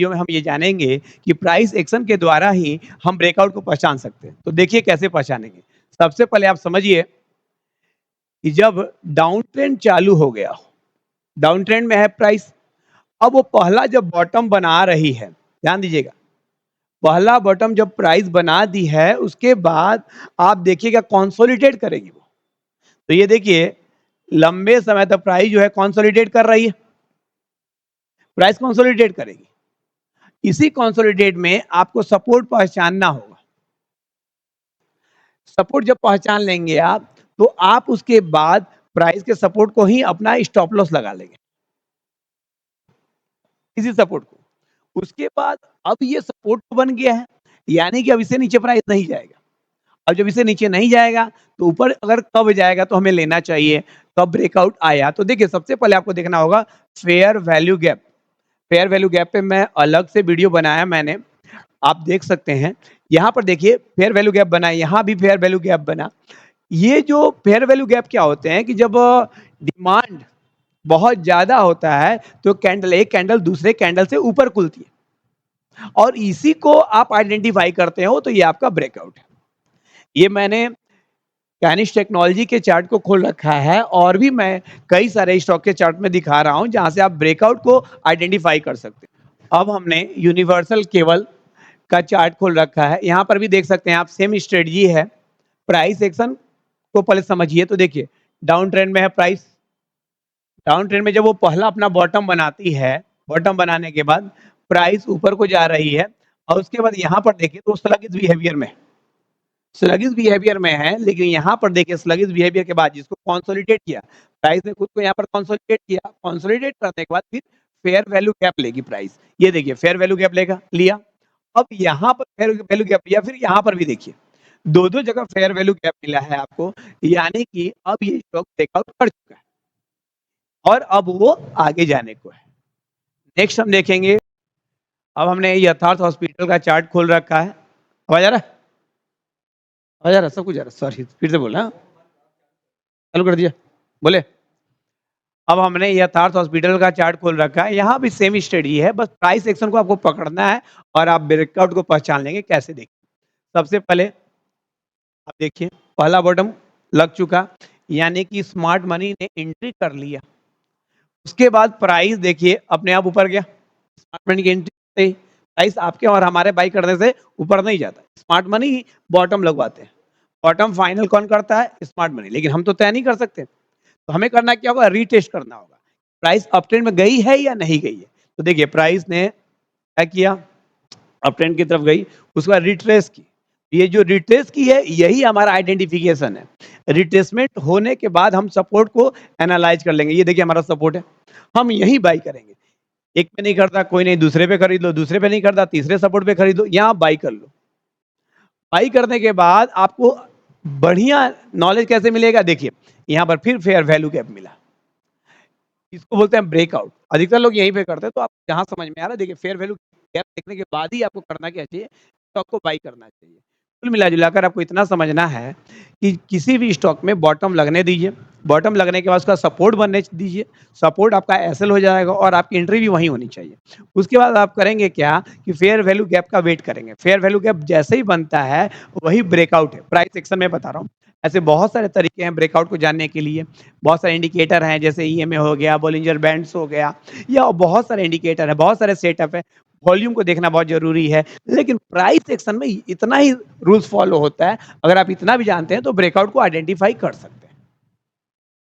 Video में हम ये जानेंगे कि प्राइस एक्शन के द्वारा ही हम ब्रेकआउट को पहचान सकते हैं। तो देखिए कैसे पहचानेंगे। सबसे पहले आप समझिए कि जब डाउन ट्रेंड चालू हो गया हो, डाउन ट्रेंड में है प्राइस, अब वो पहला जब बॉटम बना रही है, ध्यान दीजिएगा, पहला बॉटम जब प्राइस बना दी है उसके बाद आप देखिएगा कंसोलिडेट करेगी वो। तो ये देखिए लंबे समय तक प्राइस जो है कंसोलिडेट कर रही है, प्राइस कंसोलिडेट करेगी। इसी कंसोलिडेट में आपको सपोर्ट पहचानना होगा। सपोर्ट जब पहचान लेंगे आप तो आप उसके बाद प्राइस के सपोर्ट को ही अपना स्टॉप लॉस लगा लेंगे, इसी सपोर्ट को। उसके बाद अब ये सपोर्ट तो बन गया है, यानी कि अब इससे नीचे प्राइस नहीं जाएगा। अब जब इससे नीचे नहीं जाएगा तो ऊपर अगर कब जाएगा तो हमें लेना चाहिए, कब ब्रेकआउट आया। तो देखिए सबसे पहले आपको देखना होगा fair value gap. Fair value gap पे मैं अलग से वीडियो बनाया मैंने, आप देख सकते हैं। यहाँ पर देखिए फेयर वैल्यू गैप बना, यहाँ भी फेयर वैल्यू गैप बना। ये जो फेयर वैल्यू गैप क्या होते हैं कि जब डिमांड बहुत ज्यादा होता है तो कैंडल, एक कैंडल दूसरे कैंडल से ऊपर खुलती है और इसी को आप आइडेंटिफाई करते हो तो ये आपका ब्रेकआउट है। ये मैंने कैनिश टेक्नोलॉजी के चार्ट को खोल रखा है और भी मैं कई सारे स्टॉक के चार्ट में दिखा रहा हूं जहां से आप ब्रेकआउट को आइडेंटिफाई कर सकते हैं। अब हमने यूनिवर्सल केबल का चार्ट खोल रखा है, यहां पर भी देख सकते हैं आप, सेम स्ट्रेटजी है। प्राइस एक्शन को पहले समझिए। तो देखिए डाउन ट्रेंड में है प्राइस, डाउन ट्रेंड में जब वो पहला अपना बॉटम बनाती है, बॉटम बनाने के बाद प्राइस ऊपर को जा रही है और उसके बाद यहां पर देखिए तो स्लगिश बिहेवियर में, स्लगिश बिहेवियर में है। लेकिन यहाँ पर देखिए स्लगिश बिहेवियर के बाद जिसको कंसोलिडेट किया, प्राइस ने खुद को यहाँ पर कंसोलिडेट किया, कंसोलिडेट करने के बाद फिर फेयर वैल्यू गैप लेगी प्राइस। ये देखिए फेयर वैल्यू गैप लेगा, लिया। अब यहाँ पर फेयर वैल्यू गैप लिया, फिर यहाँ पर भी देखिए दो दो जगह फेयर वैल्यू गैप मिला है आपको, यानी कि अब ये स्टॉक ब्रेकआउट कर चुका है और अब वो आगे जाने को है। नेक्स्ट हम देखेंगे, अब हमने यथार्थ हॉस्पिटल का चार्ट खोल रखा है। आवाज आ रहा है? आवाज आ रहा है? सब कुछ आ रहा है, सॉरी फिर से बोलना, चालू कर दिया, बोले। अब हमने यथार्थ हॉस्पिटल का चार्ट खोल रखा है, यहाँ भी सेम स्टडी है, बस प्राइस एक्शन को आपको पकड़ना है और आप ब्रेकआउट को पहचान लेंगे। कैसे देखिए, सबसे पहले आप देखिए पहला बॉटम लग चुका, यानी कि स्मार्ट मनी ने एंट्री कर लिया। उसके बाद प्राइस देखिए अपने आप ऊपर गया, स्मार्ट मनी की एंट्री से प्राइस आपके और हमारे बाई करने से ऊपर नहीं जाता, स्मार्ट मनी ही बॉटम लगवाते हैं। बॉटम फाइनल कौन करता है? Smart money. लेकिन हम तो तय नहीं कर सकते, तो हमें करना क्या होगा? रीटेस्ट करना होगा, प्राइस अप ट्रेंड में गई है या नहीं गई है। तो देखिए प्राइस ने क्या किया, अप ट्रेंड की तरफ गई, उसके बाद रिट्रेस की। ये जो रिट्रेस की है यही हमारा आइडेंटिफिकेशन है। रिट्रेसमेंट होने के बाद हम सपोर्ट को एनालाइज कर लेंगे। ये देखिए हमारा सपोर्ट है, हम यही बाई करेंगे। एक पे नहीं करता कोई नहीं, दूसरे पे खरीद लो, दूसरे पे नहीं करता तीसरे सपोर्ट पे खरीद लो, यहाँ बाई कर लो। बाई करने के बाद आपको बढ़िया नॉलेज कैसे मिलेगा? देखिए यहाँ पर फिर फेयर वैल्यू गैप मिला, इसको बोलते हैं ब्रेकआउट। अधिकतर लोग यहीं पे करते हैं। तो आप जहां समझ में आ रहा है, देखिए फेयर वैल्यू गैप देखने के बाद ही आपको करना क्या चाहिए? स्टॉक को बाई करना चाहिए। कुल मिला जुलाकर आपको इतना समझना है कि किसी भी स्टॉक में बॉटम लगने दीजिए, बॉटम लगने के बाद उसका सपोर्ट बनने दीजिए, सपोर्ट आपका एसएल हो जाएगा और आपकी एंट्री भी वहीं होनी चाहिए। उसके बाद आप करेंगे क्या कि फेयर वैल्यू गैप का वेट करेंगे। फेयर वैल्यू गैप जैसे ही बनता है वही ब्रेकआउट है। प्राइस सेक्शन में बता रहा हूँ, ऐसे बहुत सारे तरीके हैं ब्रेकआउट को जानने के लिए। बहुत सारे इंडिकेटर हैं, जैसे ईएमए हो गया, बोलिंजर बैंड्स हो गया, या बहुत सारे इंडिकेटर है, बहुत सारे सेटअप है। वॉल्यूम को देखना बहुत जरूरी है, लेकिन प्राइस सेक्शन में इतना ही रूल्स फॉलो होता है। अगर आप इतना भी जानते हैं तो ब्रेकआउट को आइडेंटिफाई कर सकते हैं।